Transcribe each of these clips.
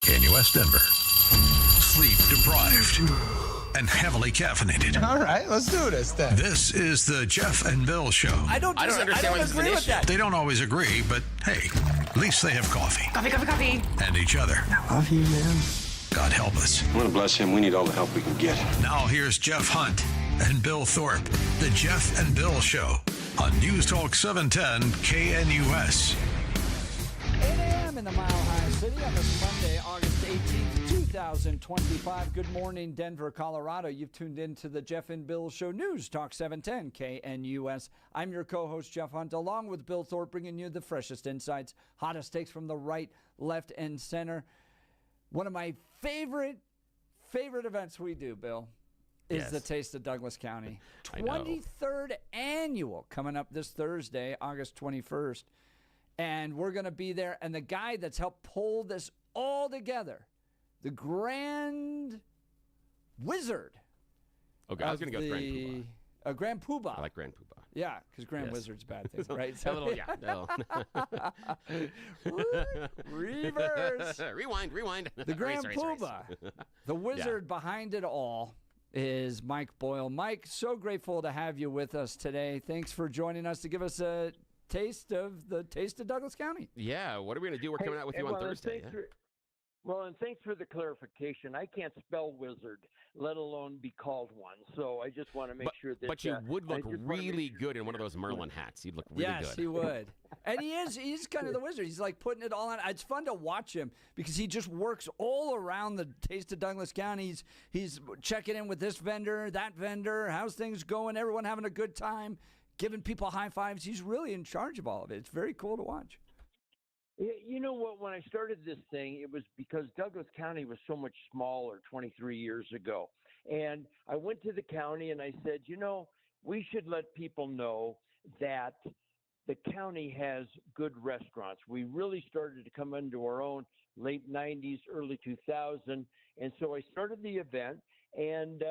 in U.S. Denver. Sleep deprived and heavily caffeinated. All right, let's do this then. This is the Jeff and Bill Show. I don't understand why this is an issue. They don't always agree, but hey, at least they have coffee. Coffee. And each other. Coffee, man. God help us. I want to bless him. We need all the help we can get. Now here's Jeff Hunt and Bill Thorpe. The Jeff and Bill Show on News Talk 710 KNUS. 8 a.m. in the Mile High City on this Monday, August 18th, 2025. Good morning, Denver, Colorado. You've tuned in to the Jeff and Bill Show, News Talk 710 KNUS. I'm your co-host, Jeff Hunt, along with Bill Thorpe, bringing you the freshest insights, hottest takes from the right, left, and center. One of my favorite events we do, Bill, is the Taste of Douglas County. 23rd annual coming up this Thursday, August 21st. And we're going to be there. And the guy that's helped pull this all together, the Grand Wizard. Okay, I was going to go Grand Poobah. Grand Poobah. I like Grand Poobah. Yeah, because Grand Wizard's a bad thing, right? A little, yeah. Reverse. Rewind. The Grand Poobah. The wizard behind it all is Mike Boyle. Mike, so grateful to have you with us today. Thanks for joining us to give us a taste of Douglas County. Yeah, what are we going to do? We're coming out with you on Thursday. And thanks for the clarification. I can't spell wizard, let alone be called one. So I just want to make sure that. But you would look really good in one of those Merlin hats. You'd look really good. Yes, he would. And he's kind of the wizard. He's like putting it all on. It's fun to watch him because he just works all around the Taste of Douglas County. He's checking in with this vendor, that vendor. How's things going? Everyone having a good time? Giving people high fives. He's really in charge of all of it. It's very cool to watch. You know what? When I started this thing, it was because Douglas County was so much smaller 23 years ago. And I went to the county and I said, we should let people know that the county has good restaurants. We really started to come into our own late 90s, early 2000. And so I started the event. And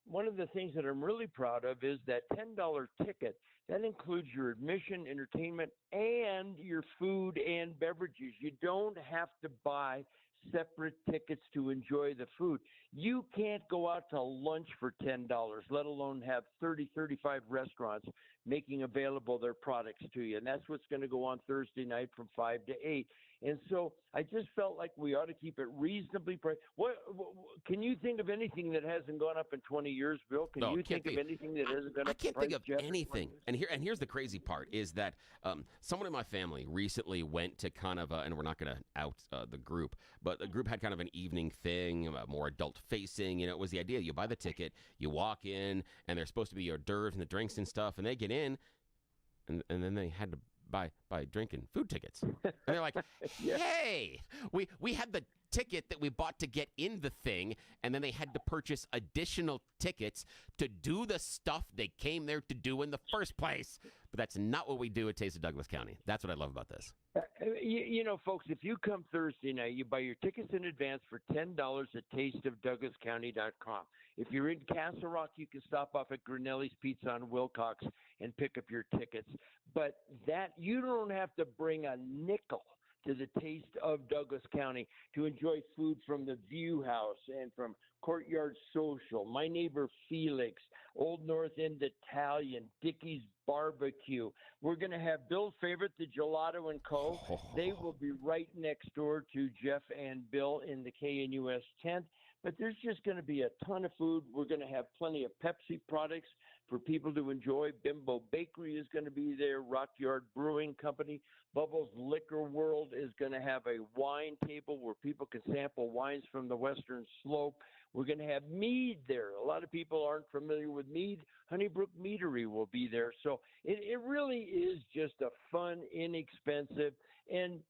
one of the things that I'm really proud of is that $10 ticket. That includes your admission, entertainment, and your food and beverages. You don't have to buy separate tickets to enjoy the food. You can't go out to lunch for $10, let alone have 30, 35 restaurants making available their products to you. And that's what's going to go on Thursday night from 5 to 8. And so I just felt like we ought to keep it reasonably priced. What can you think of anything that hasn't gone up in 20 years, Bill? Can you think of anything that hasn't gone up? I can't think of anything. And here's the crazy part is that someone in my family recently went to kind of and we're not going to out the group, but the group had kind of an evening thing, more adult facing. It was the idea you buy the ticket, you walk in, and there's supposed to be hors d'oeuvres and the drinks and stuff, and they get in, and then they had to by drinking food tickets. And they're like, hey, we had the ticket that we bought to get in the thing, and then they had to purchase additional tickets to do the stuff they came there to do in the first place. But that's not what we do at Taste of Douglas County. That's what I love about this. Folks, if you come Thursday night, you buy your tickets in advance for $10 at tasteofdouglascounty.com. If you're in Castle Rock, you can stop off at Grinelli's Pizza on Wilcox and pick up your tickets. But that you don't have to bring a nickel to the Taste of Douglas County to enjoy food from the View House and from Courtyard Social, My Neighbor Felix, Old North End Italian, Dickey's Barbecue. We're going to have Bill's favorite, the Gelato & Co. They will be right next door to Jeff and Bill in the KNUS tent. But there's just going to be a ton of food. We're going to have plenty of Pepsi products for people to enjoy. Bimbo Bakery is going to be there. Rock Yard Brewing Company. Bubbles Liquor World is going to have a wine table where people can sample wines from the Western Slope. We're going to have mead there. A lot of people aren't familiar with mead. Honeybrook Meadery will be there. So it really is just a fun, inexpensive. And,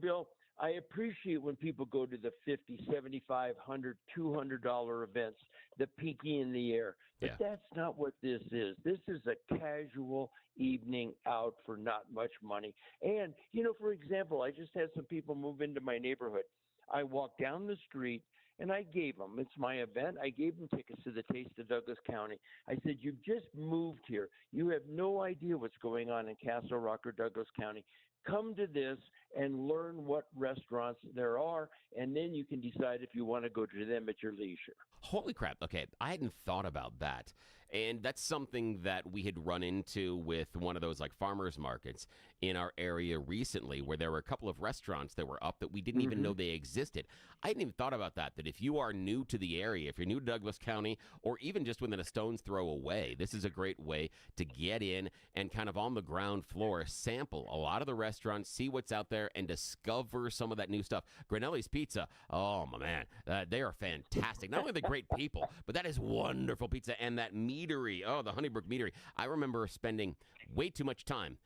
Bill, I appreciate when people go to the $50, $75, $100, $200 events, the pinky in the air. But that's not what this is. This is a casual evening out for not much money. And, for example, I just had some people move into my neighborhood. I walked down the street and I gave them, it's my event, I gave them tickets to the Taste of Douglas County. I said, you've just moved here. You have no idea what's going on in Castle Rock or Douglas County. come to this and learn what restaurants there are, and then you can decide if you want to go to them at your leisure. Holy crap. Okay, I hadn't thought about that. And that's something that we had run into with one of those like farmers markets in our area recently, where there were a couple of restaurants that were up that we didn't even know they existed. I hadn't even thought about that if you are new to the area, if you're new to Douglas County, or even just within a stone's throw away, this is a great way to get in and kind of on the ground floor, sample a lot of the restaurants, see what's out there, and discover some of that new stuff. Granelli's Pizza, oh my man, they are fantastic. Not only are they great people, but that is wonderful pizza. And that meadery, the Honeybrook Meadery. I remember spending way too much time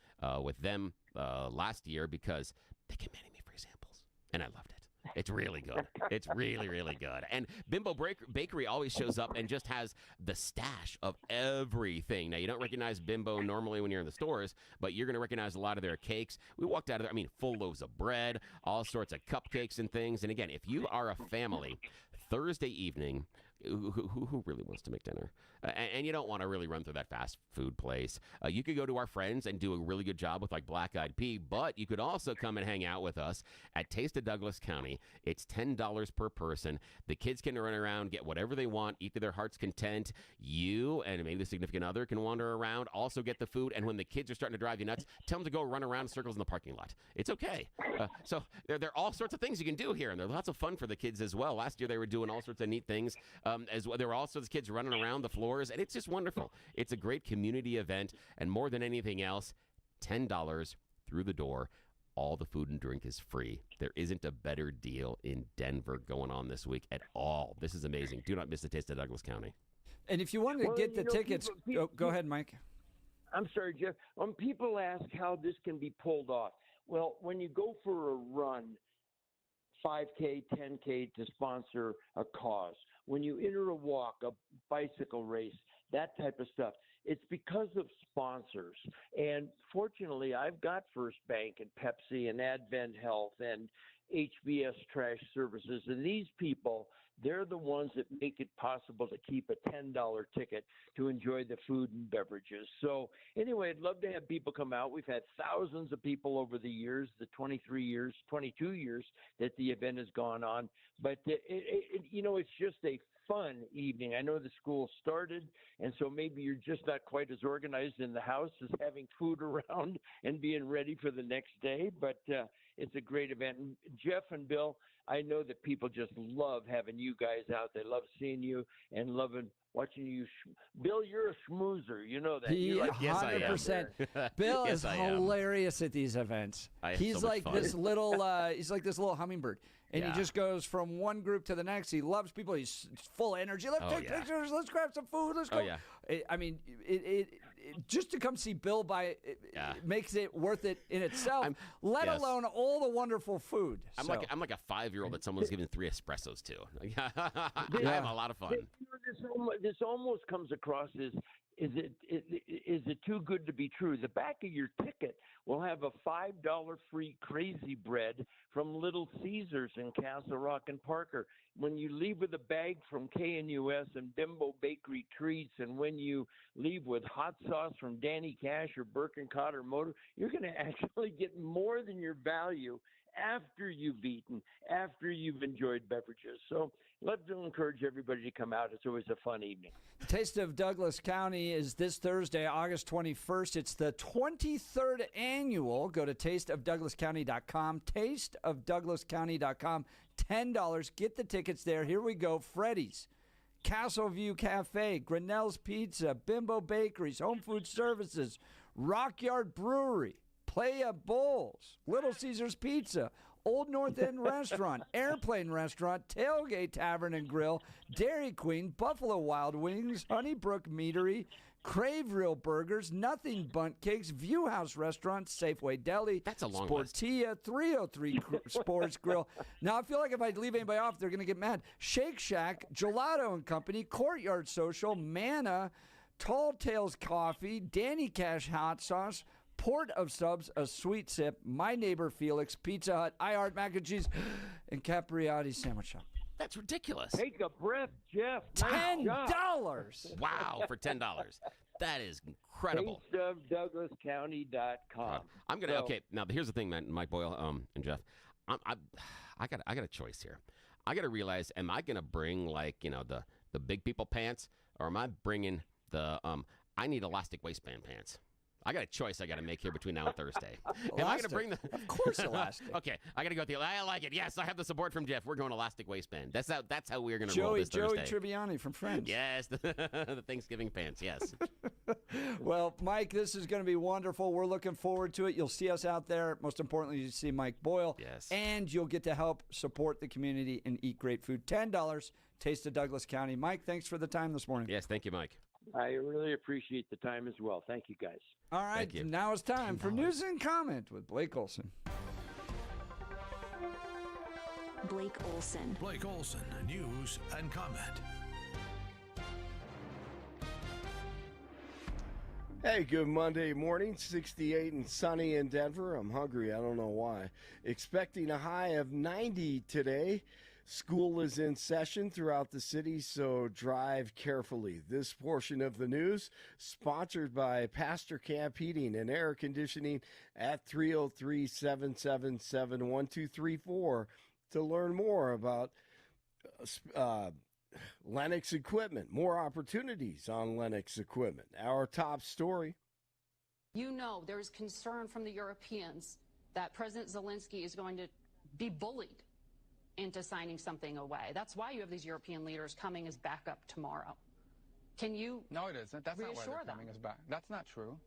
with them last year because they kept handing me free samples, and I loved it. It's really good. It's really, really good. And Bimbo Bakery always shows up and just has the stash of everything. Now, you don't recognize Bimbo normally when you're in the stores, but you're going to recognize a lot of their cakes. We walked out of there, full loaves of bread, all sorts of cupcakes and things. And again, if you are a family, Thursday evening, who really wants to make dinner? And you don't want to really run through that fast food place. You could go to our friends and do a really good job with like Black Eyed Pea, but you could also come and hang out with us at Taste of Douglas County. It's $10 per person. The kids can run around, get whatever they want, eat to their heart's content. You and maybe the significant other can wander around, also get the food. And when the kids are starting to drive you nuts, tell them to go run around in circles in the parking lot. It's okay. So there are all sorts of things you can do here, and there's lots of fun for the kids as well. Last year they were doing all sorts of neat things as well. There were also the kids running around the floors, and it's just wonderful. It's a great community event, and more than anything else, $10 through the door. All the food and drink is free. There isn't a better deal in Denver going on this week at all. This is amazing. Do not miss the Taste of Douglas County. And if you want to get the tickets, go ahead, Mike. I'm sorry, Jeff. When people ask how this can be pulled off, well, when you go for a run, 5K, 10K to sponsor a cause, when you enter a walk, a bicycle race, that type of stuff, it's because of sponsors. And fortunately, I've got First Bank and Pepsi and Advent Health and HBS Trash Services. And these people, they're the ones that make it possible to keep a $10 ticket to enjoy the food and beverages. So anyway, I'd love to have people come out. We've had thousands of people over the years, the 22 years that the event has gone on. But, it's just a fun evening. I know the school started, and so maybe you're just not quite as organized in the house as having food around and being ready for the next day, but it's a great event. And Jeff and Bill, I know that people just love having you guys out. They love seeing you and loving watching you. Bill, you're a schmoozer. You know that. Yes, I am. 100%. Bill Yes, is I am. hilarious at these events. He's like this little hummingbird. And he just goes from one group to the next. He loves people. He's full of energy. Let's take pictures. Let's grab some food. Let's go. Oh, yeah. Just to come see Bill makes it worth it in itself, let alone all the wonderful food. I'm like a 5-year-old that someone's given 3 espressos to. I have a lot of fun. This almost comes across as, is it too good to be true? The back of your ticket will have a $5 free crazy bread from Little Caesars in Castle Rock and Parker. When you leave with a bag from KNUS and Bimbo Bakery Treats, and when you leave with hot sauce from Danny Cash or Birkencotter Motor, you're going to actually get more than your value after you've eaten, after you've enjoyed beverages. So let's encourage everybody to come out. It's always a fun evening. Taste of Douglas County is this Thursday, August 21st. It's the 23rd annual. Go to tasteofdouglascounty.com, tasteofdouglascounty.com, $10. Get the tickets there. Here we go. Freddy's, Castle View Cafe, Grinnell's Pizza, Bimbo Bakeries, Home Food Services, Rockyard Brewery, Playa Bowls, Little Caesars Pizza, Old North End Restaurant, Airplane Restaurant, Tailgate Tavern and Grill, Dairy Queen, Buffalo Wild Wings, Honeybrook Meadery, Crave Real Burgers, Nothing Bunt Cakes, View House Restaurant, Safeway Deli, That's a long Sportia, 303 Sports Grill. Now, I feel like if I leave anybody off, they're going to get mad. Shake Shack, Gelato and Company, Courtyard Social, Manna, Tall Tales Coffee, Danny Cash Hot Sauce, Port of Subs, A Sweet Sip, My Neighbor Felix, Pizza Hut, I Heart Mac and Cheese, and Capriati's Sandwich Shop. That's ridiculous. Take a breath, Jeff. $10. Wow, for $10. That is incredible. tasteofdouglascounty.com. God. I'm gonna. So- Okay, now here's the thing, man. Mike Boyle, and Jeff, I got a choice here. I got to realize, am I gonna bring like the big people pants, or am I bringing the I need elastic waistband pants? I got a choice I got to make here between now and Thursday. Am I going to bring the? Of course, elastic. Okay, I got to go with the. I like it. Yes, I have the support from Jeff. We're going elastic waistband. That's how we're going to roll this Joey Thursday. Tribbiani from Friends. Yes, the Thanksgiving pants. Yes. Well, Mike, this is going to be wonderful. We're looking forward to it. You'll see us out there. Most importantly, you see Mike Boyle. Yes. And you'll get to help support the community and eat great food. $10, Taste of Douglas County. Mike, thanks for the time this morning. Yes, thank you, Mike. I really appreciate the time as well. Thank you, guys. All right, Thank you. now it's time for News and Comment with Blake Olson. Blake Olson. Blake Olson, News and Comment. Hey, good Monday morning. 68 and sunny in Denver. I'm hungry. I don't know why. Expecting a high of 90 today. School is in session throughout the city, so drive carefully. This portion of the news sponsored by Pastor Camp Heating and Air Conditioning at 303-777-1234 to learn more about Lennox equipment, more opportunities on Lennox equipment. Our top story. You know there is concern from the Europeans that President Zelensky is going to be bullied into signing something away. That's why you have these European leaders coming as backup tomorrow. Can you No, it isn't. That's not why reassure they're them? coming as back. That's not true.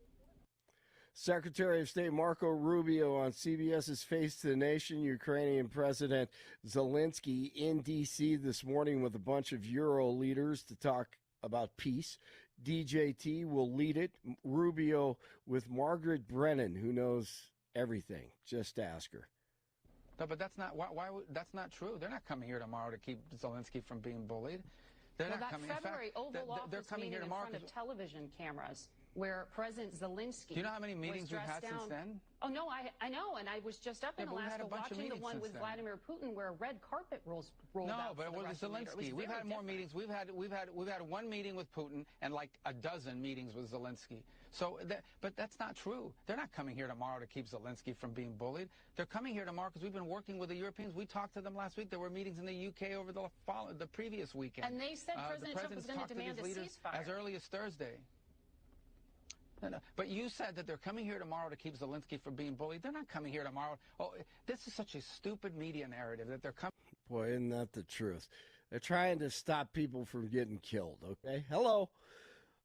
Secretary of State Marco Rubio on CBS's Face to the Nation, Ukrainian President Zelensky in D.C. this morning with a bunch of Euro leaders to talk about peace. DJT will lead it. Rubio with Margaret Brennan, who knows everything. Just ask her. No, but that's not that's not true. They're not coming here tomorrow to keep Zelensky from being bullied. They're well, not that coming. In February fact, Oval they're Office coming meeting here in tomorrow. front of television cameras where President Zelensky Do you know how many meetings was we've had dressed since down. then? Oh, no, I know, and I was just up Yeah, in but we've had Alaska a bunch of watching the meetings one since with then. Vladimir Putin where a red carpet rolled No, out but for it the was Russian leader. It was Zelensky. We've very had more different. meetings. We've had one meeting with Putin and like a dozen meetings with Zelensky. So, but that's not true. They're not coming here tomorrow to keep Zelensky from being bullied. They're coming here tomorrow because we've been working with the Europeans. We talked to them last week. There were meetings in the UK over the previous weekend. And they said President Trump was going to demand a ceasefire. As early as Thursday. No. But you said that they're coming here tomorrow to keep Zelensky from being bullied. They're not coming here tomorrow. Oh, this is such a stupid media narrative that they're coming. Boy, isn't that the truth? They're trying to stop people from getting killed, okay? Hello.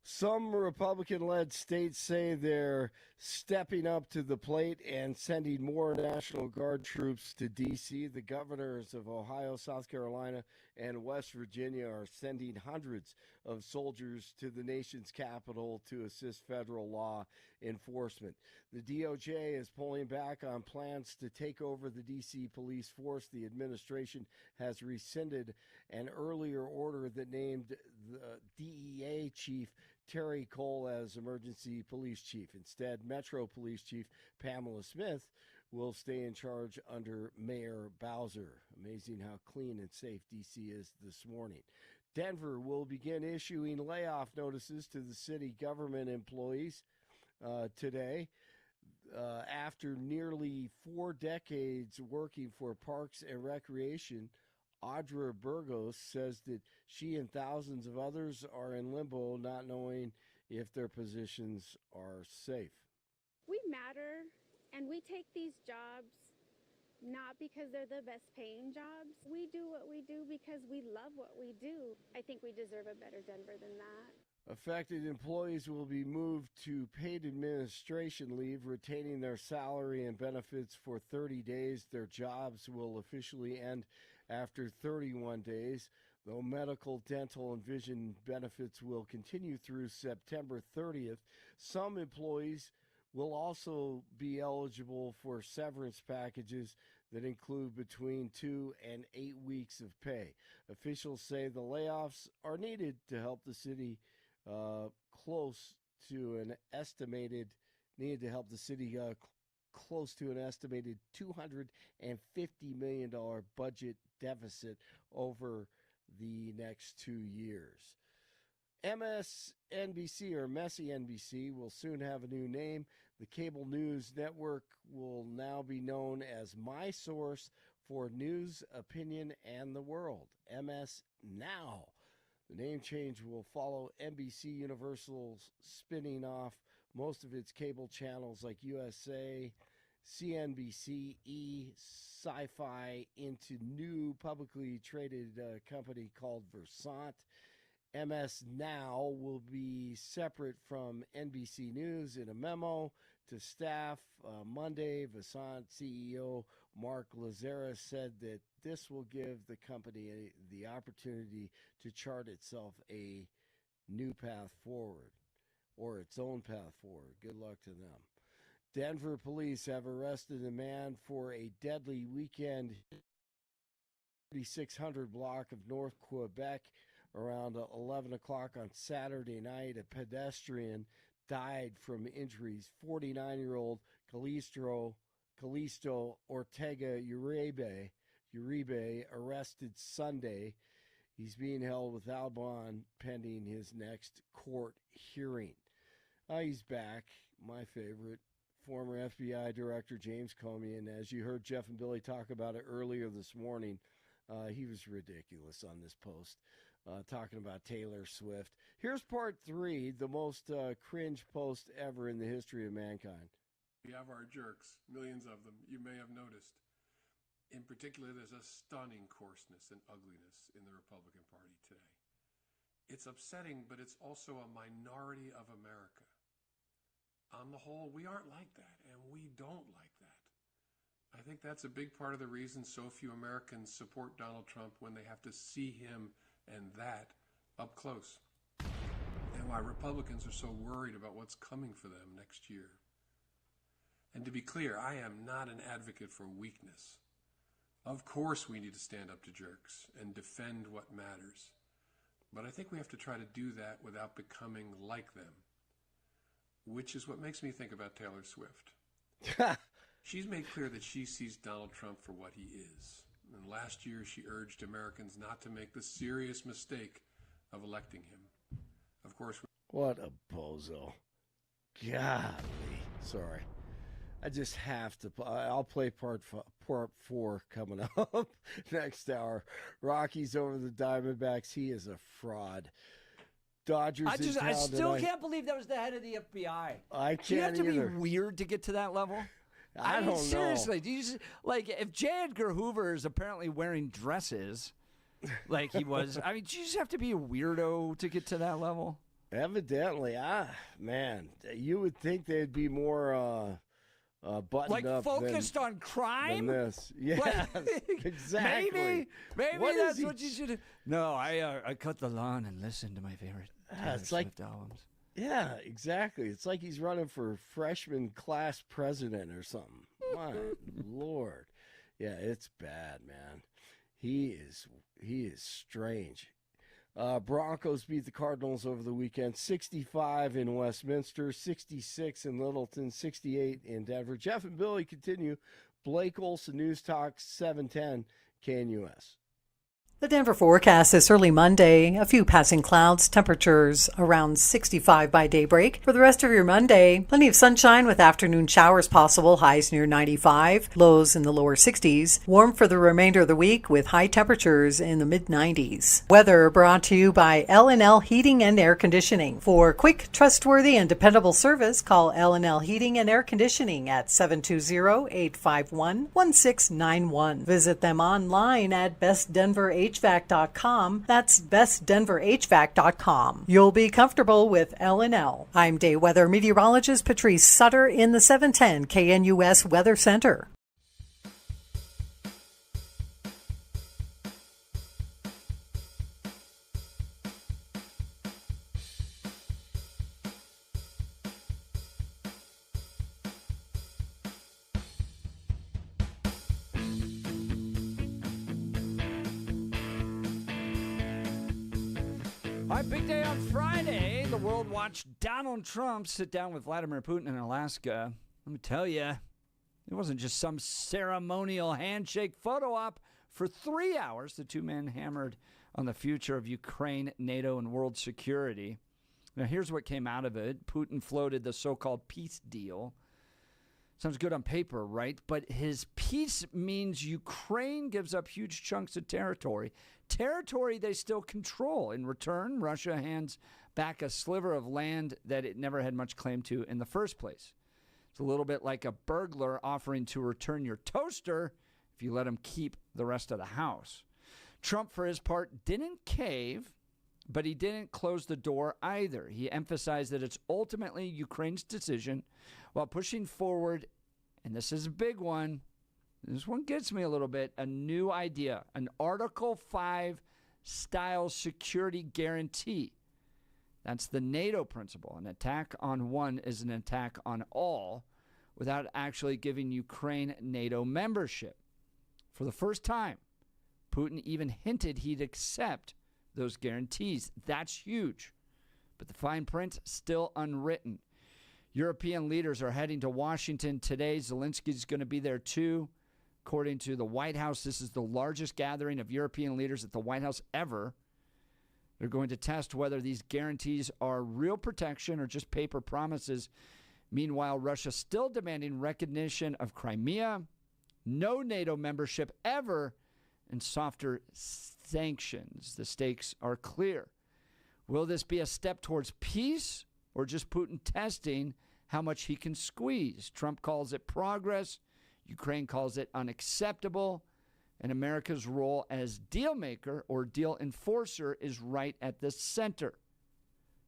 Some Republican-led states say they're stepping up to the plate and sending more National Guard troops to D.C. The governors of Ohio, South Carolina, and West Virginia are sending hundreds of soldiers to the nation's capital to assist federal law enforcement. The DOJ is pulling back on plans to take over the D.C. police force. The administration has rescinded an earlier order that named the DEA chief Terry Cole as emergency police chief. Instead, Metro Police Chief Pamela Smith will stay in charge under Mayor Bowser. Amazing how clean and safe D.C. is this morning. Denver will begin issuing layoff notices to the city government employees today. After nearly 4 decades working for Parks and Recreation, Audra Burgos says that she and thousands of others are in limbo, not knowing if their positions are safe. We matter, and we take these jobs not because they're the best paying jobs. We do what we do because we love what we do. I think we deserve a better Denver than that. Affected employees will be moved to paid administration leave, retaining their salary and benefits for 30 days. Their jobs will officially end after 31 days, though medical, dental, and vision benefits will continue through September 30th. Some employees will also be eligible for severance packages that include between 2 and 8 weeks of pay. Officials say the layoffs are needed to help the city close to an estimated $250 million budget deficit over the next 2 years. MSNBC or Messy NBC will soon have a new name. The cable news network will now be known as My Source for News, Opinion, and the World. MS Now. The name change will follow NBC Universal's spinning off most of its cable channels like USA, CNBC, Sci-Fi into new publicly traded company called Versant. MS Now will be separate from NBC News. In a memo to staff Monday, Versant CEO Mark Lazara said that this will give the company the opportunity to chart itself a new path forward, or its own path forward. Good luck to them. Denver police have arrested a man for a deadly weekend 3600 block of North Quebec. Around 11 o'clock on Saturday night, a pedestrian died from injuries. 49-year-old Calisto Ortega Uribe arrested Sunday. He's being held without bond pending his next court hearing. He's back, my favorite. Former FBI Director James Comey, and as you heard Jeff and Billy talk about it earlier this morning, he was ridiculous on this post, talking about Taylor Swift. Here's part 3, the most cringe post ever in the history of mankind. We have our jerks, millions of them, you may have noticed. In particular, there's a stunning coarseness and ugliness in the Republican Party today. It's upsetting, but it's also a minority of America. On the whole, we aren't like that, and we don't like that. I think that's a big part of the reason so few Americans support Donald Trump when they have to see him and that up close, and why Republicans are so worried about what's coming for them next year. And to be clear, I am not an advocate for weakness. Of course we need to stand up to jerks and defend what matters. But I think we have to try to do that without becoming like them, which is what makes me think about Taylor Swift. She's made clear that she sees Donald Trump for what he is. And last year she urged Americans not to make the serious mistake of electing him. Of course. What a bozo. Golly. Sorry. I just have to. I'll play part 4 coming up next hour. Rockies over the Diamondbacks. He is a fraud. Dodgers. I still can't believe that was the head of the FBI. I can't. Do you have to either. be weird to get to that level? I don't seriously, do you like if J. Edgar Hoover is apparently wearing dresses, like he was? I mean, do you just have to be a weirdo to get to that level? Evidently, man, you would think they'd be more buttoned like up, focused on crime. Than this, yeah, exactly. Maybe that's what you should. No, I cut the lawn and listened to my favorite Taylor Swift albums. Yeah, exactly. It's like he's running for freshman class president or something. My Lord. Yeah, it's bad, man. He is strange. Broncos beat the Cardinals over the weekend, 65 in Westminster, 66 in Littleton, 68 in Denver. Jeff and Billy continue. Blake Olson, News Talk 710 KNUS. The Denver forecast this early Monday, a few passing clouds, temperatures around 65 by daybreak. For the rest of your Monday, plenty of sunshine with afternoon showers possible, highs near 95, lows in the lower 60s. Warm for the remainder of the week with high temperatures in the mid-90s. Weather brought to you by L&L Heating and Air Conditioning. For quick, trustworthy, and dependable service, call L&L Heating and Air Conditioning at 720-851-1691. Visit them online at bestdenverhvac.com. That's bestdenverhvac.com. You'll be comfortable with L&L. I'm day weather meteorologist Patrice Sutter in the 710 KNUS Weather Center. All right, big day on Friday. The world watched Donald Trump sit down with Vladimir Putin in Alaska. Let me tell you, it wasn't just some ceremonial handshake photo op. For 3 hours, the two men hammered on the future of Ukraine, NATO, and world security. Now, here's what came out of it. Putin floated the so-called peace deal. Sounds good on paper, right? But his peace means Ukraine gives up huge chunks of territory. Territory they still control. In return, Russia hands back a sliver of land that it never had much claim to in the first place. It's a little bit like a burglar offering to return your toaster if you let him keep the rest of the house. Trump, for his part, didn't cave, but he didn't close the door either. He emphasized that it's ultimately Ukraine's decision while pushing forward, and this is a big one, this one gets me a little bit, a new idea, an Article 5 style security guarantee. That's the NATO principle. An attack on one is an attack on all without actually giving Ukraine NATO membership. For the first time, Putin even hinted he'd accept those guarantees. That's huge. But the fine print's still unwritten. European leaders are heading to Washington today. Zelensky's going to be there too. According to the White House, this is the largest gathering of European leaders at the White House ever. They're going to test whether these guarantees are real protection or just paper promises. Meanwhile, Russia's still demanding recognition of Crimea, no NATO membership ever, and softer sanctions. The stakes are clear. Will this be a step towards peace or just Putin testing how much he can squeeze? Trump calls it progress. Ukraine calls it unacceptable. And America's role as deal maker or deal enforcer is right at the center.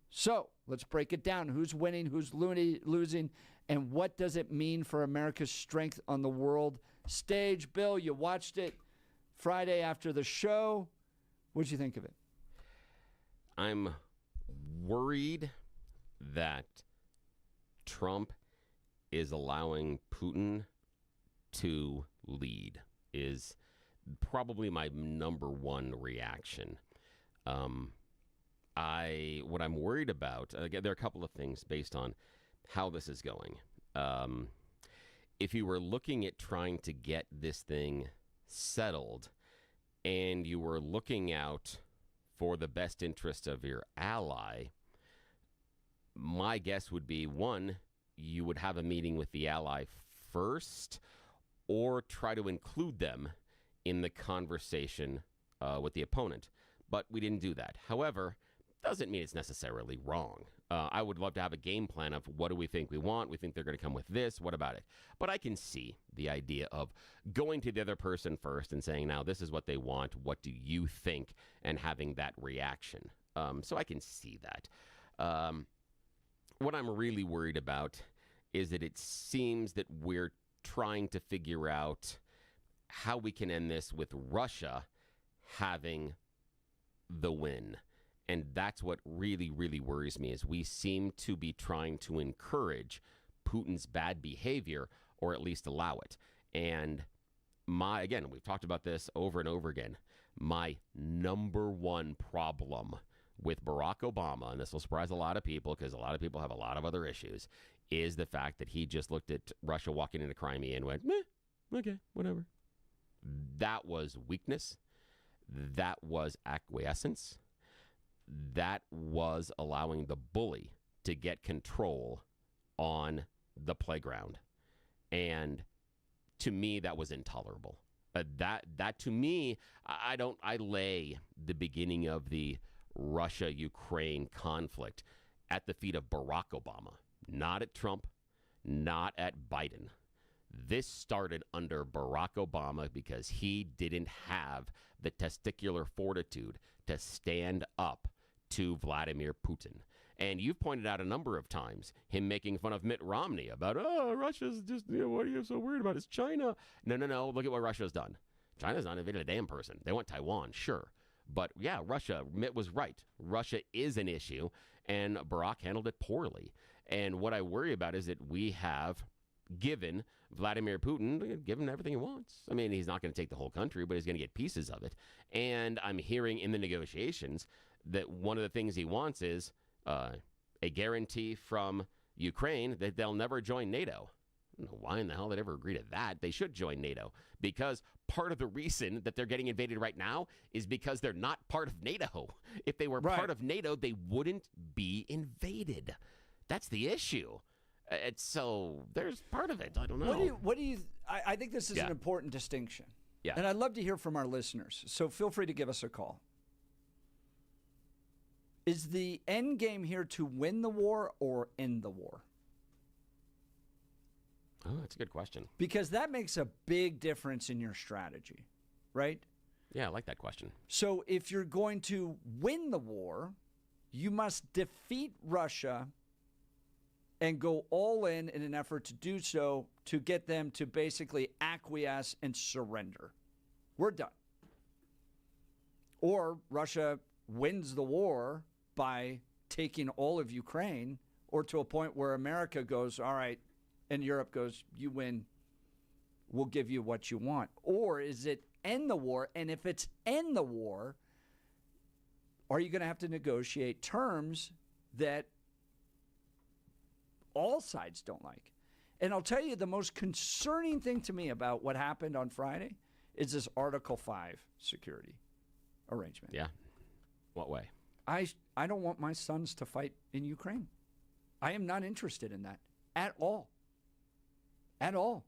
So let's break it down. Who's winning, who's losing, and what does it mean for America's strength on the world stage? Bill, you watched it Friday after the show. What'd you think of it? I'm worried that Trump is allowing Putin to lead, is probably my number one reaction. What I'm worried about, again, there are a couple of things based on how this is going. If you were looking at trying to get this thing settled and you were looking out for the best interest of your ally, my guess would be, one, you would have a meeting with the ally first or try to include them in the conversation with the opponent. But we didn't do that. However, doesn't mean it's necessarily wrong. I would love to have a game plan of what do we think we want. We think they're going to come with this. What about it? But I can see the idea of going to the other person first and saying, now, this is what they want. What do you think? And having that reaction. So I can see that. What I'm really worried about is that it seems that we're trying to figure out how we can end this with Russia having the win. And that's what really, really worries me, is we seem to be trying to encourage Putin's bad behavior, or at least allow it. And again, we've talked about this over and over again, my number one problem with Barack Obama, and this will surprise a lot of people because a lot of people have a lot of other issues, is the fact that he just looked at Russia walking into Crimea and went, meh, okay, whatever. That was weakness. That was acquiescence. That was allowing the bully to get control on the playground. And to me, that was intolerable. That to me, I lay the beginning of the Russia-Ukraine conflict at the feet of Barack Obama, not at Trump, not at Biden. This started under Barack Obama because he didn't have the testicular fortitude to stand up to Vladimir Putin. And you've pointed out a number of times him making fun of Mitt Romney about, Russia's just, what are you so worried about? It's China. No. Look at what Russia's done. China's not invaded a damn person. They want Taiwan, sure. But yeah, Russia, Mitt was right. Russia is an issue, and Barack handled it poorly. And what I worry about is that we have given Vladimir Putin, given everything he wants. I mean, he's not going to take the whole country, but he's going to get pieces of it. And I'm hearing in the negotiations that one of the things he wants is a guarantee from Ukraine that they'll never join NATO. don't know why in the hell they'd ever agree to that. They should join NATO because part of the reason that they're getting invaded right now is because they're not part of NATO. If they were part of NATO, they wouldn't be invaded. That's the issue. So there's part of it. I don't know. What do you? I think this is an important distinction. Yeah. And I'd love to hear from our listeners. So feel free to give us a call. Is the end game here to win the war or end the war? Oh, that's a good question. Because that makes a big difference in your strategy, right? Yeah, I like that question. So if you're going to win the war, you must defeat Russia and go all in an effort to do so to get them to basically acquiesce and surrender. We're done. Or Russia wins the war by taking all of Ukraine, or to a point where America goes, all right, and Europe goes, you win, we'll give you what you want. Or is it end the war? And if it's end the war, are you going to have to negotiate terms that all sides don't like? And I'll tell you, the most concerning thing to me about what happened on Friday is this Article 5 security arrangement. Yeah. What way? I don't want my sons to fight in Ukraine. I am not interested in that at all. At all.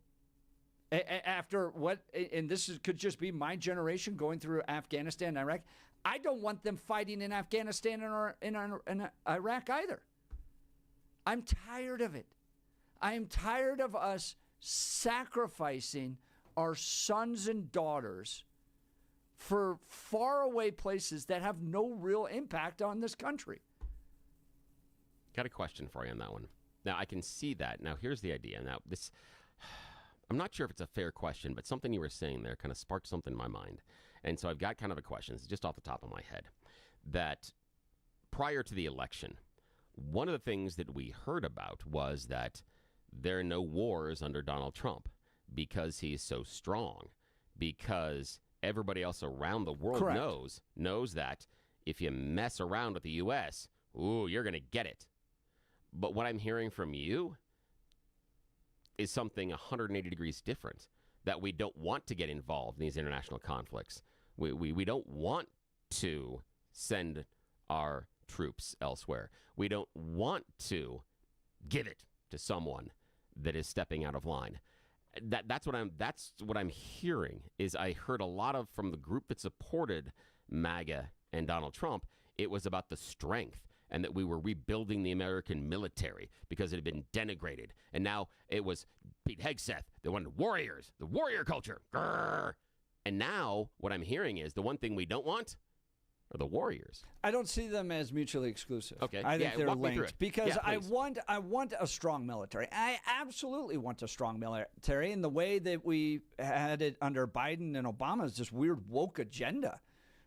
After what, and could just be my generation going through Afghanistan and Iraq, I don't want them fighting in Afghanistan or in Iraq either. I'm tired of it. I am tired of us sacrificing our sons and daughters for faraway places that have no real impact on this country. Got a question for you on that one. Now, I can see that. Now, here's the idea. Now, I'm not sure if it's a fair question, but something you were saying there kind of sparked something in my mind. And so I've got kind of a question, it's just off the top of my head, that prior to the election, one of the things that we heard about was that there are no wars under Donald Trump because he's so strong, because everybody else around the world knows that if you mess around with the U.S., ooh, you're going to get it. But what I'm hearing from you is something 180 degrees different, that we don't want to get involved in these international conflicts. We don't want to send our troops elsewhere. We don't want to give it to someone that is stepping out of line. That's what I'm hearing. Is I heard a lot of from the group that supported MAGA and Donald Trump, it was about the strength and that we were rebuilding the American military because it had been denigrated. And now it was Pete Hegseth, they wanted warriors, the warrior culture. Grrr. And now what I'm hearing is the one thing we don't want are the warriors. I don't see them as mutually exclusive. Okay. I think they're linked because I want a strong military. I absolutely want a strong military, and the way that we had it under Biden and Obama is this weird woke agenda,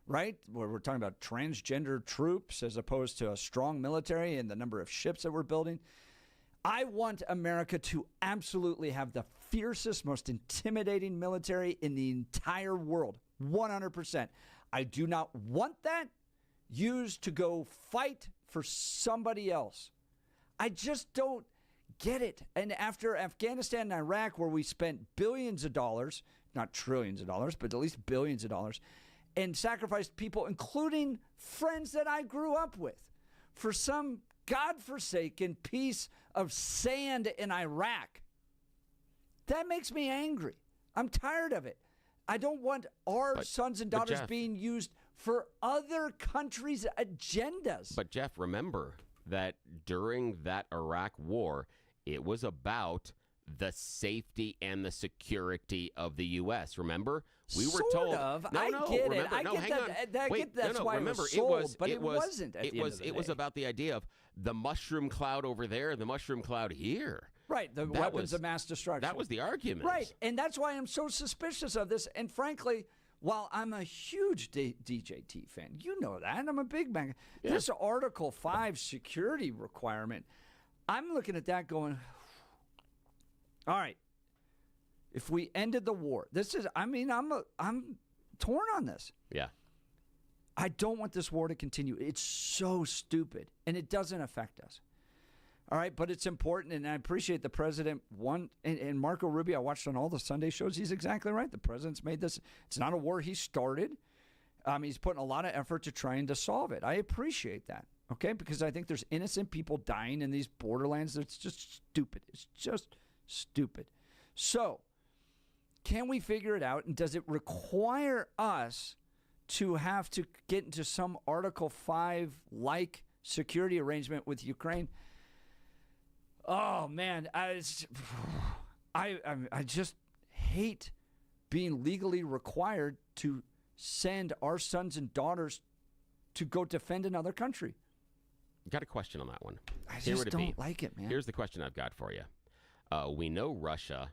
right? Where we're talking about transgender troops as opposed to a strong military and the number of ships that we're building. I want America to absolutely have the fiercest, most intimidating military in the entire world, 100%. I do not want that used to go fight for somebody else. I just don't get it. And after Afghanistan and Iraq, where we spent billions of dollars, not trillions of dollars, but at least billions of dollars, and sacrificed people, including friends that I grew up with, for some godforsaken piece of sand in Iraq. That makes me angry. I'm tired of it. I don't want our sons and daughters being used for other countries' agendas. But Jeff, remember that during that Iraq war, it was about the safety and the security of the U.S. Remember? We were told. I get it. I get that's why it was sold, but it wasn't at the end of the day. It was about the idea of the mushroom cloud over there and the mushroom cloud here. Right, the weapons of mass destruction. That was the argument. Right, and that's why I'm so suspicious of this. And frankly, while I'm a huge DJT fan, you know that, I'm a big man. Yeah. This Article 5 security requirement, I'm looking at that going, all right, if we ended the war, I'm torn on this. Yeah. I don't want this war to continue. It's so stupid, and it doesn't affect us. All right, but it's important, and I appreciate the president. And Marco Rubio, I watched on all the Sunday shows. He's exactly right. The president's made this. It's not a war he started. He's putting a lot of effort to trying to solve it. I appreciate that, okay, because I think there's innocent people dying in these borderlands. It's just stupid. It's just stupid. So can we figure it out, and does it require us to have to get into some Article 5-like security arrangement with Ukraine? Oh, man, I just hate being legally required to send our sons and daughters to go defend another country. Got a question on that one. I just don't like it, man. Here's the question I've got for you. We know Russia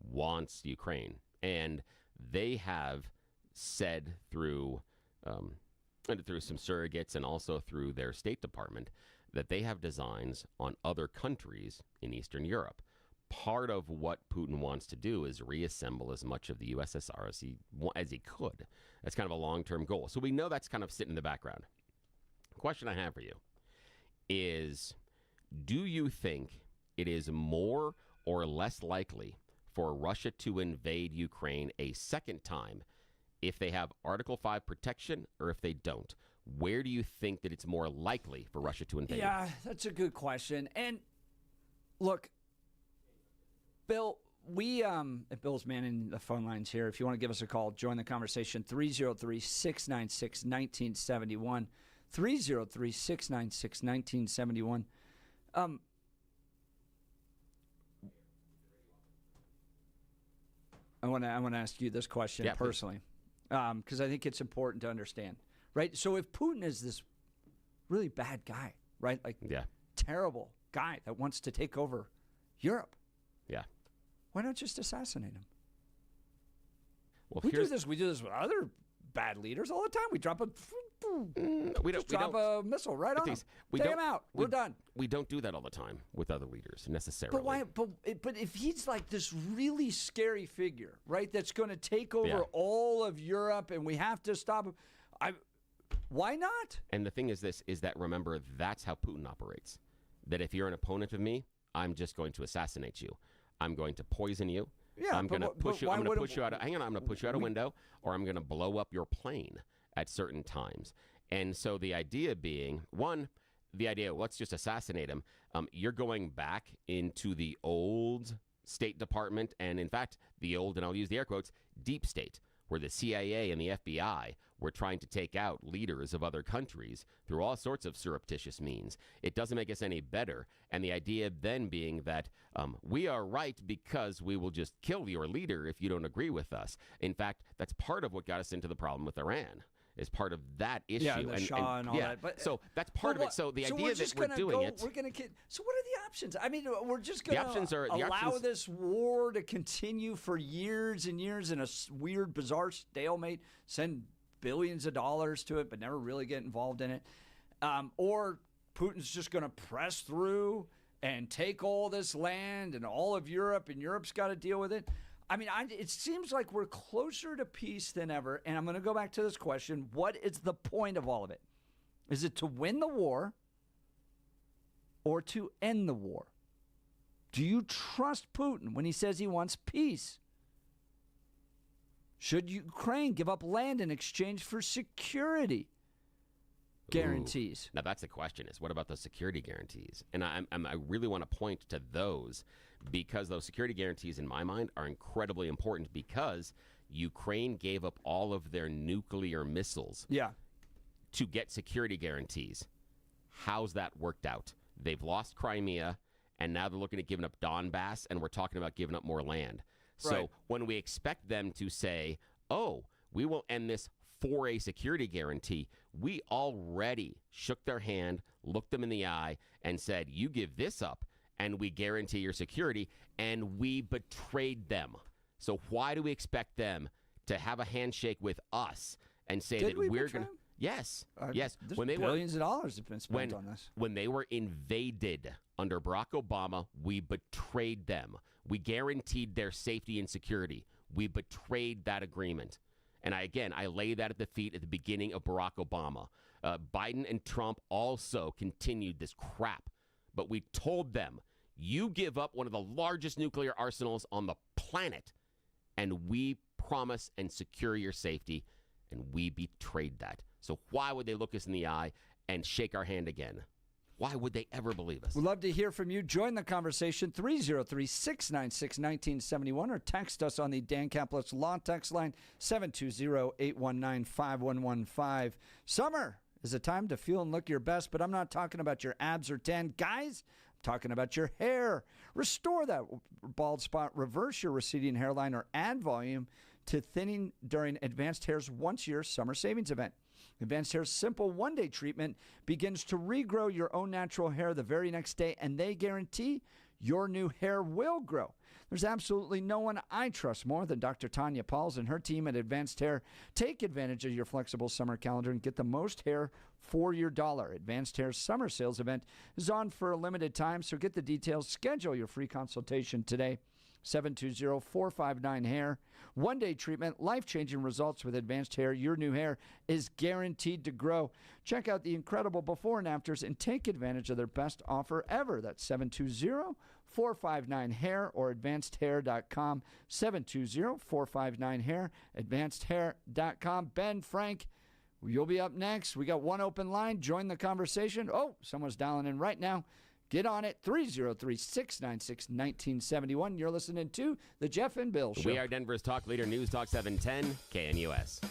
wants Ukraine, and they have said through some surrogates and also through their State Department that they have designs on other countries in Eastern Europe. Part of what Putin wants to do is reassemble as much of the USSR as he could. That's kind of a long-term goal. So we know that's kind of sitting in the background. The question I have for you is, do you think it is more or less likely for Russia to invade Ukraine a second time if they have Article 5 protection or if they don't? Where do you think that it's more likely for Russia to invade? Yeah, that's a good question. And look, Bill, Bill's manning the phone lines here. If you want to give us a call, join the conversation. 303-696-1971. 303-696-1971. I want to ask you this question personally, because I think it's important to understand. Right? So if Putin is this really bad guy, right? Like terrible guy that wants to take over Europe. Yeah. Why not just assassinate him? Well, we do this with other bad leaders all the time. We drop a missile right on them. Take him out. We're done. We don't do that all the time with other leaders necessarily. But why? But if he's like this really scary figure, right? That's going to take over all of Europe, and we have to stop him. Why not? And the thing is that remember, that's how Putin operates. That if you're an opponent of me, I'm just going to assassinate you. I'm going to poison you. Yeah, I'm going to push you. I'm going to push you out. I'm going to push you out a window, or I'm going to blow up your plane at certain times. And so the idea being, let's just assassinate him. You're going back into the old State Department, and in fact, the old, and I'll use the air quotes, deep state, where the CIA and the FBI were trying to take out leaders of other countries through all sorts of surreptitious means. It doesn't make us any better. And the idea then being that we are right because we will just kill your leader if you don't agree with us. In fact, that's part of what got us into the problem with Iran. Is part of that issue. Yeah, the Shah and all that. But, so that's part of it. So the idea that we're doing it. We're going to get. So what are the options? I mean, we're just going to allow this war to continue for years and years in a weird, bizarre stalemate, send billions of dollars to it, but never really get involved in it. Or Putin's just going to press through and take all this land and all of Europe, and Europe's got to deal with it. I mean, it seems like we're closer to peace than ever. And I'm going to go back to this question. What is the point of all of it? Is it to win the war or to end the war? Do you trust Putin when he says he wants peace? Should Ukraine give up land in exchange for security guarantees? Now, that's the question is, what about those security guarantees? And I really want to point to those because those security guarantees, in my mind, are incredibly important because Ukraine gave up all of their nuclear missiles to get security guarantees. How's that worked out? They've lost Crimea, and now they're looking at giving up Donbass, and we're talking about giving up more land. So when we expect them to say, oh, we will end this for a security guarantee, we already shook their hand, looked them in the eye, and said, you give this up, and we guarantee your security, and we betrayed them. So why do we expect them to have a handshake with us and say that we're going to... Yes, yes. When they billions of dollars have been spent on this. When they were invaded under Barack Obama, we betrayed them. We guaranteed their safety and security. We betrayed that agreement. And I lay that at the feet at the beginning of Barack Obama. Biden and Trump also continued this crap. but we told them, you give up one of the largest nuclear arsenals on the planet, and we promise and secure your safety, and we betrayed that. So why would they look us in the eye and shake our hand again? Why would they ever believe us? We'd love to hear from you. Join the conversation, 303-696-1971, or text us on the Dan Caplis Law text line, 720-819-5115. Summer is a time to feel and look your best, but I'm not talking about your abs or tan. Guys, I'm talking about your hair. Restore that bald spot, reverse your receding hairline, or add volume to thinning during Advanced Hair's once-a-year summer savings event. Advanced Hair's simple one-day treatment begins to regrow your own natural hair the very next day, and they guarantee your new hair will grow. There's absolutely no one I trust more than Dr. Tanya Pauls and her team at Advanced Hair. Take advantage of your flexible summer calendar and get the most hair for your dollar. Advanced Hair's summer sales event is on for a limited time, so get the details. Schedule your free consultation today. 720-459-HAIR. One-day treatment, life-changing results with Advanced Hair. Your new hair is guaranteed to grow. Check out the incredible before and afters and take advantage of their best offer ever. That's 720-459-HAIR or advancedhair.com. 720-459-HAIR, advancedhair.com. Ben, Frank, you'll be up next. We got one open line. Join the conversation. Oh, someone's dialing in right now. Get on it, 303-696-1971. You're listening to The Jeff and Bill Show. We are Denver's talk leader, News Talk 710, KNUS.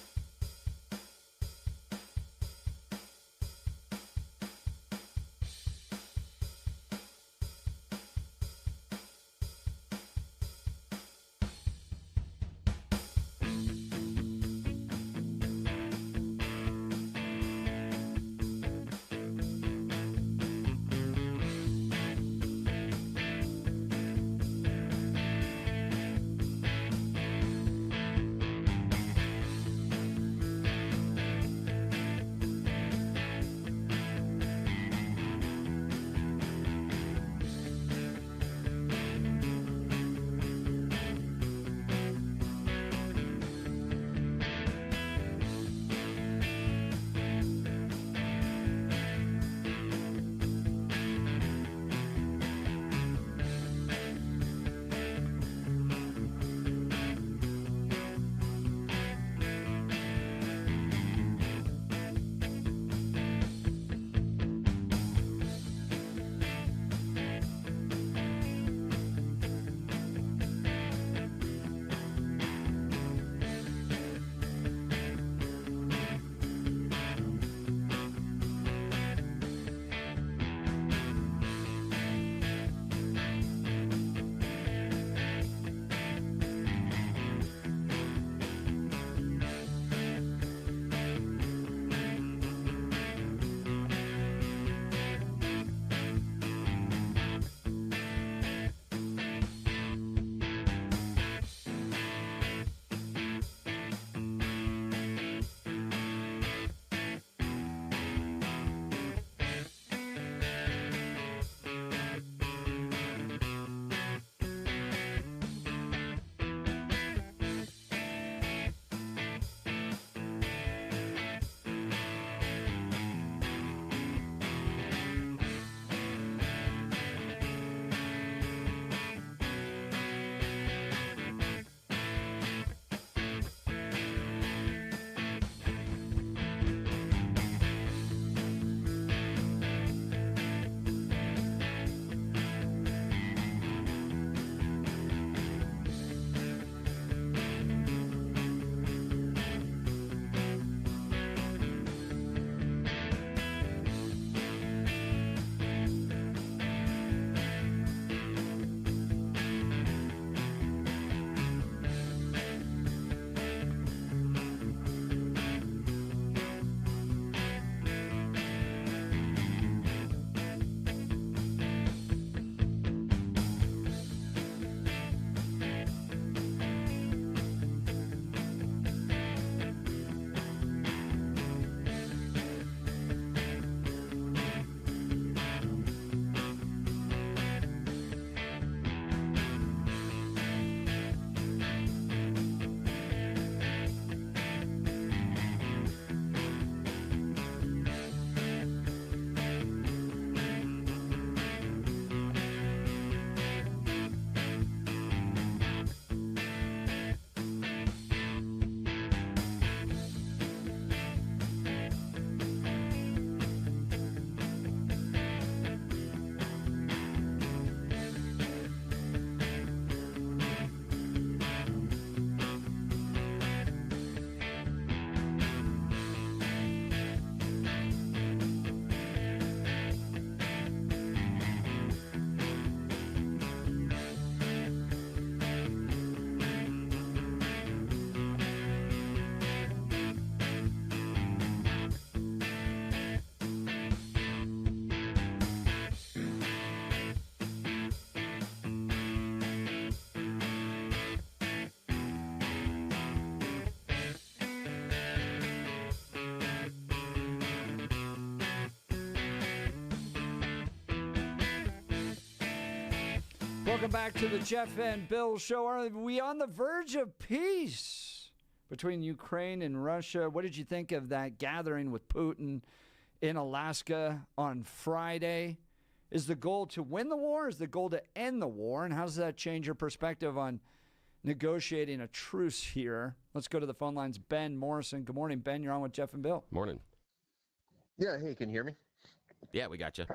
Welcome back to the Jeff and Bill Show. Are we on the verge of peace between Ukraine and Russia? What did you think of that gathering with Putin in Alaska on Friday? Is the goal to win the war? Is the goal to end the war? And how does that change your perspective on negotiating a truce here? Let's go to the phone lines. Ben Morrison. Good morning, Ben. You're on with Jeff and Bill. Morning. Yeah, hey, can you hear me? Yeah, we got you.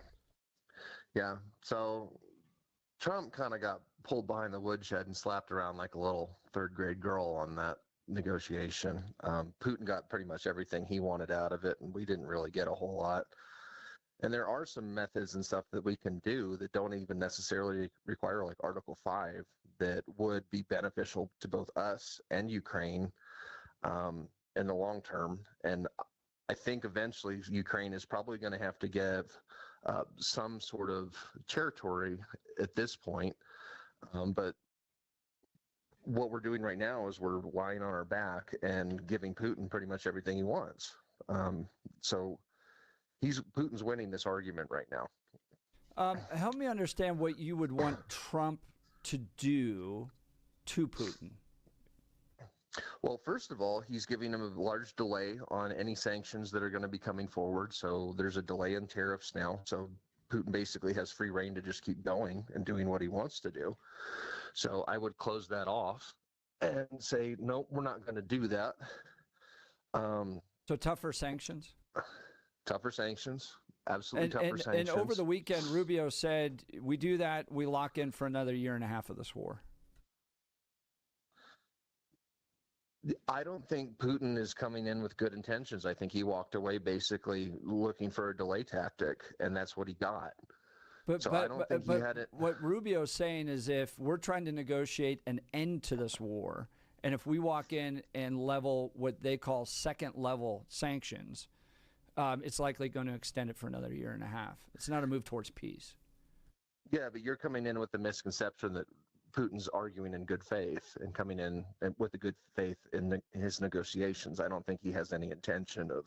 Yeah, so Trump kind of got pulled behind the woodshed and slapped around like a little third-grade girl on that negotiation. Putin got pretty much everything he wanted out of it, and we didn't really get a whole lot. And there are some methods and stuff that we can do that don't even necessarily require like Article 5 that would be beneficial to both us and Ukraine in the long term. And I think eventually Ukraine is probably going to have to give some sort of territory at this point. But what we're doing right now is we're lying on our back and giving Putin pretty much everything he wants. So Putin's winning this argument right now. Help me understand what you would want Trump to do to Putin. Well, first of all, he's giving him a large delay on any sanctions that are going to be coming forward. So there's a delay in tariffs now. So Putin basically has free reign to just keep going and doing what he wants to do. So I would close that off and say, no, we're not going to do that. So tougher sanctions? Tougher sanctions. Absolutely tougher sanctions. And over the weekend, Rubio said, we do that, we lock in for another year and a half of this war. I don't think Putin is coming in with good intentions. I think he walked away basically looking for a delay tactic, and that's what he got. But I don't think he had it. What Rubio's saying is if we're trying to negotiate an end to this war, and if we walk in and level what they call second-level sanctions, it's likely going to extend it for another year and a half. It's not a move towards peace. Yeah, but you're coming in with the misconception that Putin's arguing in good faith and coming in with a good faith in his negotiations. I don't think he has any intention of,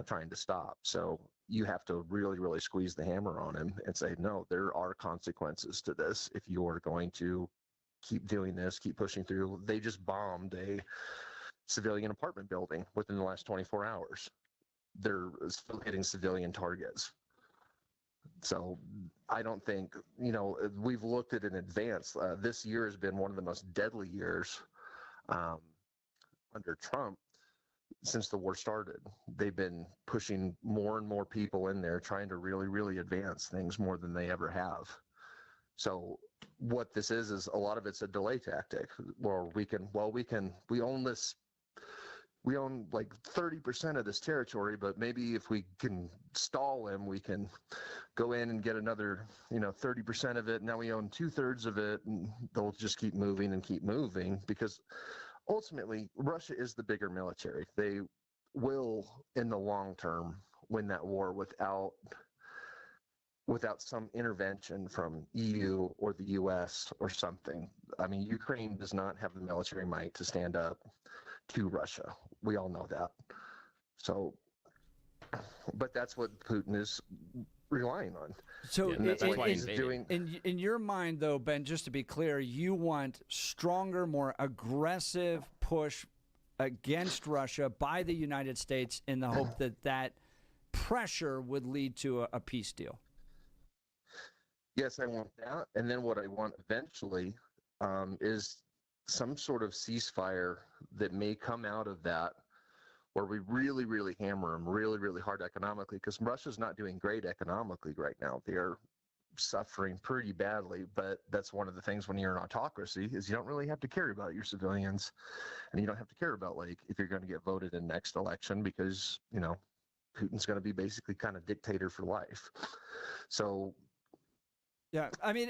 trying to stop. So you have to really, really squeeze the hammer on him and say, no, there are consequences to this. If you are going to keep doing this, keep pushing through. They just bombed a civilian apartment building within the last 24 hours. They're still hitting civilian targets. So I don't think, we've looked at in advance. This year has been one of the most deadly years under Trump since the war started. They've been pushing more and more people in there, trying to really, really advance things more than they ever have. So what this is a lot of it's a delay tactic where we own this. We own like 30% of this territory, but maybe if we can stall him, we can go in and get another, 30% of it. Now we own 2/3 of it, and they'll just keep moving because ultimately Russia is the bigger military. They will, in the long term, win that war without some intervention from EU or the US or something. I mean, Ukraine does not have the military might to stand up to Russia. We all know that. So, but that's what Putin is relying on. So and that's what he's doing. In your mind, though, Ben, just to be clear, you want stronger, more aggressive push against Russia by the United States in the hope that pressure would lead to a peace deal. Yes, I want that. And then what I want eventually is some sort of ceasefire that may come out of that where we really, really hammer them really, really hard economically, because Russia's not doing great economically right now. They're suffering pretty badly, but that's one of the things when you're an autocracy is you don't really have to care about your civilians, and you don't have to care about like if you're going to get voted in next election because, Putin's going to be basically kind of dictator for life. So yeah, I mean,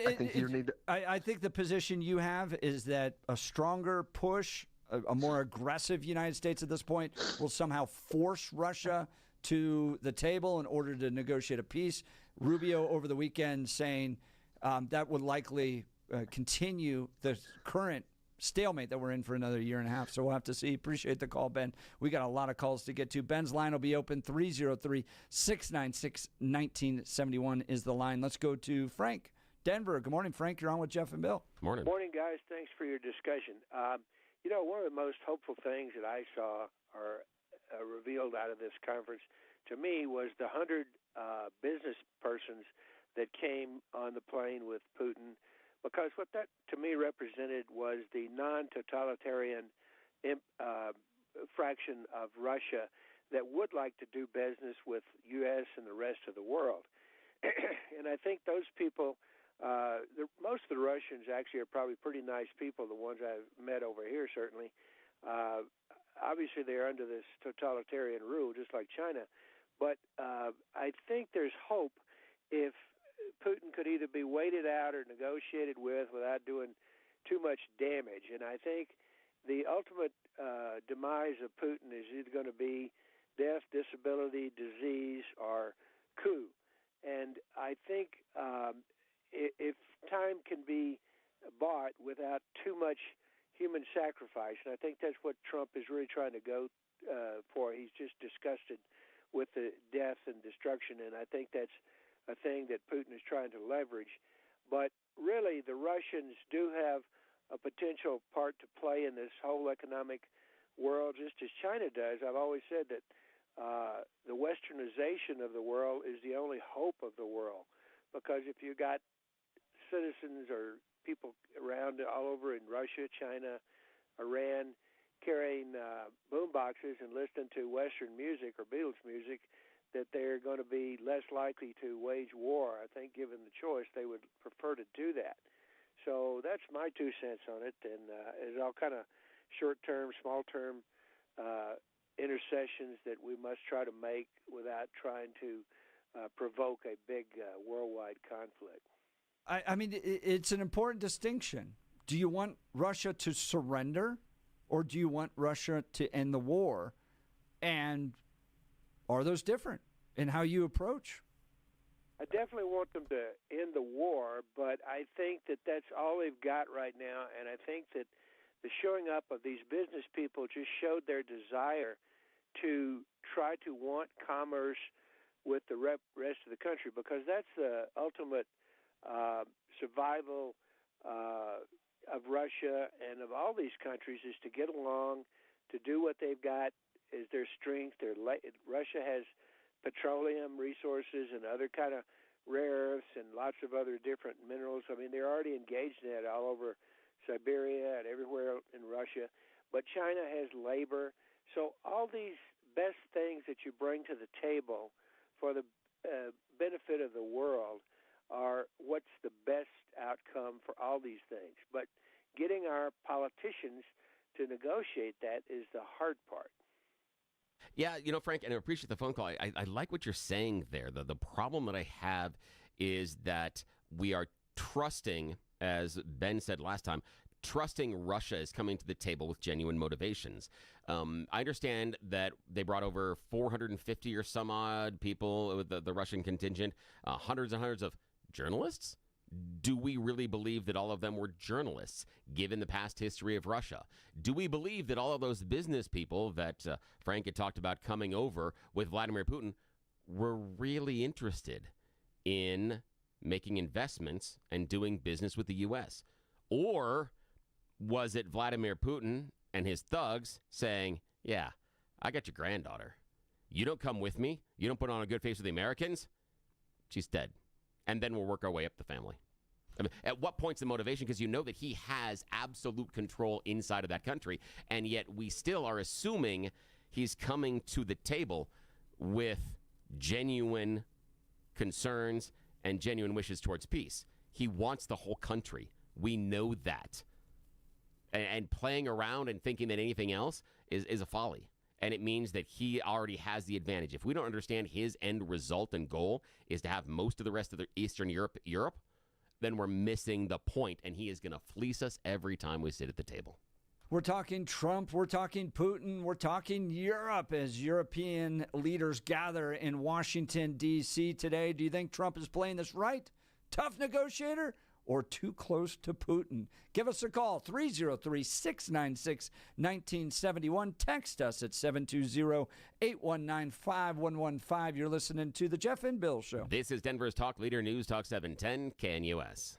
I think the position you have is that a stronger push, a more aggressive United States at this point will somehow force Russia to the table in order to negotiate a peace. Rubio over the weekend saying that would likely continue the current stalemate that we're in for another year and a half. So we'll have to see. Appreciate the call, Ben. We got a lot of calls to get to. Ben's line will be open. 303-696-1971 is the line. Let's go to Frank Denver. Good morning, Frank. You're on with Jeff and Bill. Morning. Morning, guys. Thanks for your discussion. One of the most hopeful things that I saw or revealed out of this conference to me was the 100 business persons that came on the plane with Putin, because what that to me represented was the non-totalitarian fraction of Russia that would like to do business with U.S. and the rest of the world. And I think those people, most of the Russians actually are probably pretty nice people, the ones I've met over here certainly. Obviously they're under this totalitarian rule, just like China. But I think there's hope if Putin could either be waited out or negotiated with without doing too much damage. And I think the ultimate demise of Putin is either going to be death, disability, disease, or coup. And I think if time can be bought without too much human sacrifice, and I think that's what Trump is really trying to go for. He's just disgusted with the death and destruction, and I think that's a thing that Putin is trying to leverage. But really, the Russians do have a potential part to play in this whole economic world, just as China does. I've always said that the westernization of the world is the only hope of the world, because if you got citizens or people around all over in Russia, China, Iran, carrying boom boxes and listening to Western music or Beatles music, that they're going to be less likely to wage war. I think given the choice, they would prefer to do that. So that's my 2 cents on it, and it's all kind of short-term, small-term intercessions that we must try to make without trying to provoke a big worldwide conflict. I mean, it's an important distinction. Do you want Russia to surrender, or do you want Russia to end the war? And are those different in how you approach? I definitely want them to end the war, but I think that that's all they've got right now, and I think that the showing up of these business people just showed their desire to try to want commerce with the rest of the country, because that's the ultimate survival of Russia and of all these countries, is to get along, to do what they've got is their strength. Russia has petroleum resources and other kind of rare earths and lots of other different minerals. I mean, they're already engaged in that all over Siberia and everywhere in Russia. But China has labor. So all these best things that you bring to the table for the benefit of the world are what's the best outcome for all these things. But getting our politicians to negotiate that is the hard part. Yeah, Frank, and I appreciate the phone call. I like what you're saying there. The problem that I have is that we are trusting, as Ben said last time, trusting Russia is coming to the table with genuine motivations. I understand that they brought over 450 or some odd people with the Russian contingent, hundreds and hundreds of journalists. Do we really believe that all of them were journalists, given the past history of Russia? Do we believe that all of those business people that Frank had talked about coming over with Vladimir Putin were really interested in making investments and doing business with the U.S.? Or was it Vladimir Putin and his thugs saying, yeah, I got your granddaughter. You don't come with me. You don't put on a good face with the Americans. She's dead. And then we'll work our way up the family. I mean, at what point's the motivation? Because you know that he has absolute control inside of that country, and yet we still are assuming he's coming to the table with genuine concerns and genuine wishes towards peace. He wants the whole country. We know that. And playing around and thinking that anything else is a folly. And it means that he already has the advantage. If we don't understand his end result and goal is to have most of the rest of the Eastern Europe, then we're missing the point, and he is going to fleece us every time we sit at the table. We're talking Trump, we're talking Putin, we're talking Europe as European leaders gather in Washington, D.C. today. Do you think Trump is playing this right? Tough negotiator? or too close to Putin? Give us a call, 303-696-1971. Text us at 720-819-5115. You're listening to The Jeff and Bill Show. This is Denver's Talk Leader News Talk 710 KNUS.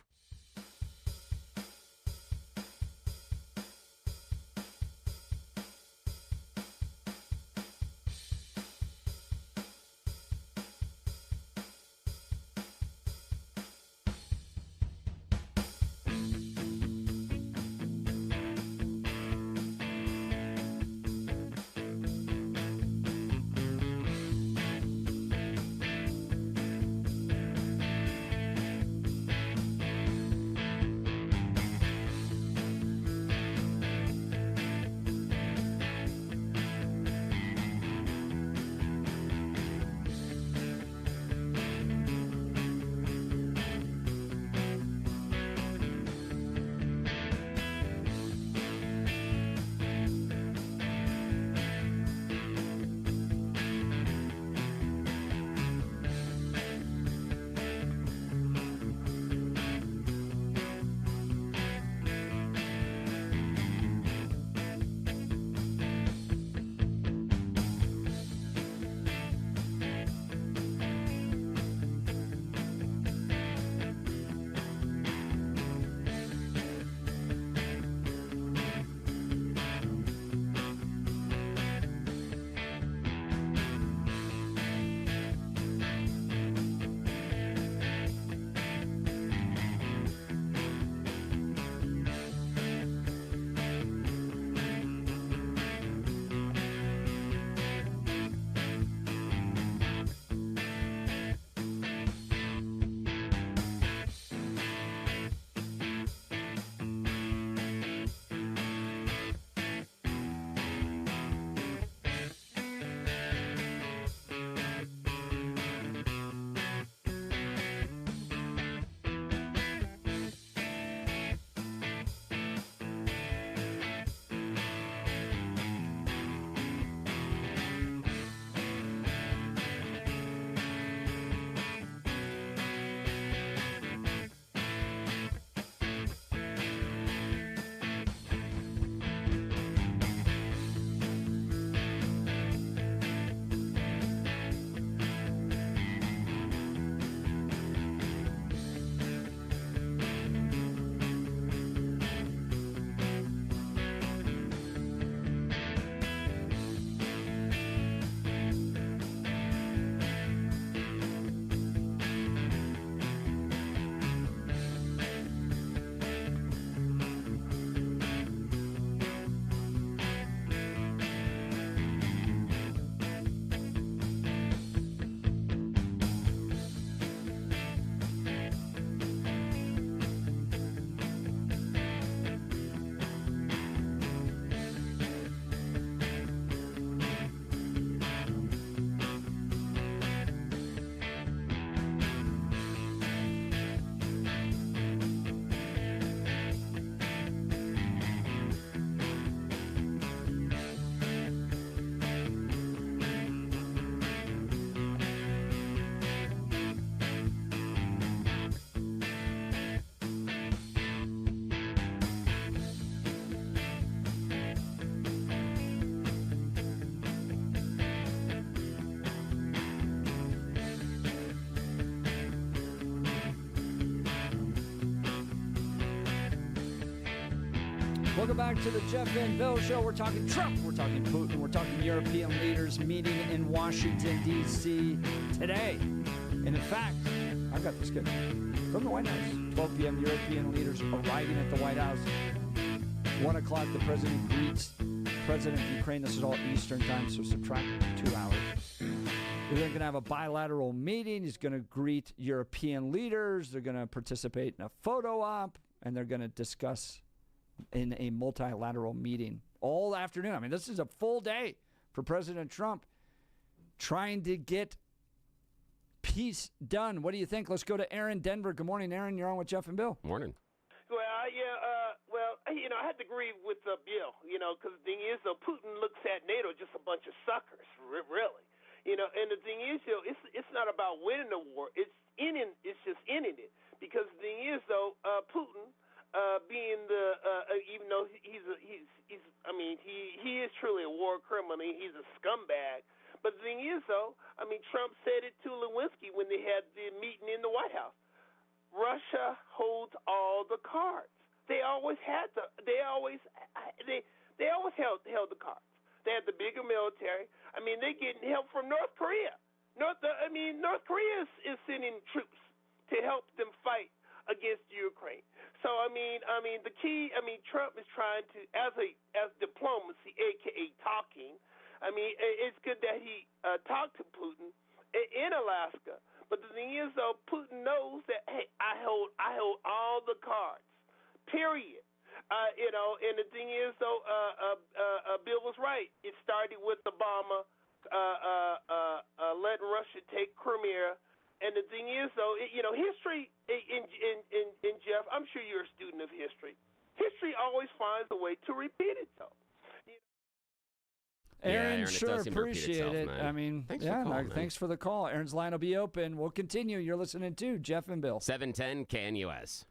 Welcome back to the Jeff and Bill Show. We're talking Trump, we're talking Putin, we're talking European leaders meeting in Washington, D.C. today. And in fact, I've got this good from the White House. 12 p.m., European leaders arriving at the White House. 1 o'clock, the president greets President of Ukraine. This is all Eastern time, so subtract 2 hours. They're going to have a bilateral meeting. He's going to greet European leaders. They're going to participate in a photo op, and they're going to discuss in a multilateral meeting all afternoon. I mean, this is a full day for President Trump trying to get peace done. What do you think? Let's go to Aaron, Denver. Good morning, Aaron. You're on with Jeff and Bill. Morning. Well, I had to agree with Bill, because the thing is, though, Putin looks at NATO just a bunch of suckers, really. And the thing is, it's not about winning the war. It's just ending it. because the thing is, though, Putin, being the even though he is truly a war criminal. He's a scumbag. But the thing is, though, Trump said it to Lewinsky when they had the meeting in the White House. Russia holds all the cards. They always had they always held the cards. They had the bigger military. They're getting help from North Korea. North Korea is sending troops to help them fight against Ukraine. So the key. Trump is trying to, as diplomacy, aka talking. It's good that he talked to Putin in Alaska. But the thing is, though, Putin knows that, hey, I hold all the cards. Period. And the thing is, though, Bill was right. It started with Obama letting Russia take Crimea. And the thing is, though, history, in Jeff, I'm sure you're a student of history. History always finds a way to repeat itself. Aaron, it sure does seem to repeat appreciate itself, it. man. Thanks for calling, man. Thanks for the call. Aaron's line will be open. We'll continue. You're listening to Jeff and Bill. 710 KNUS.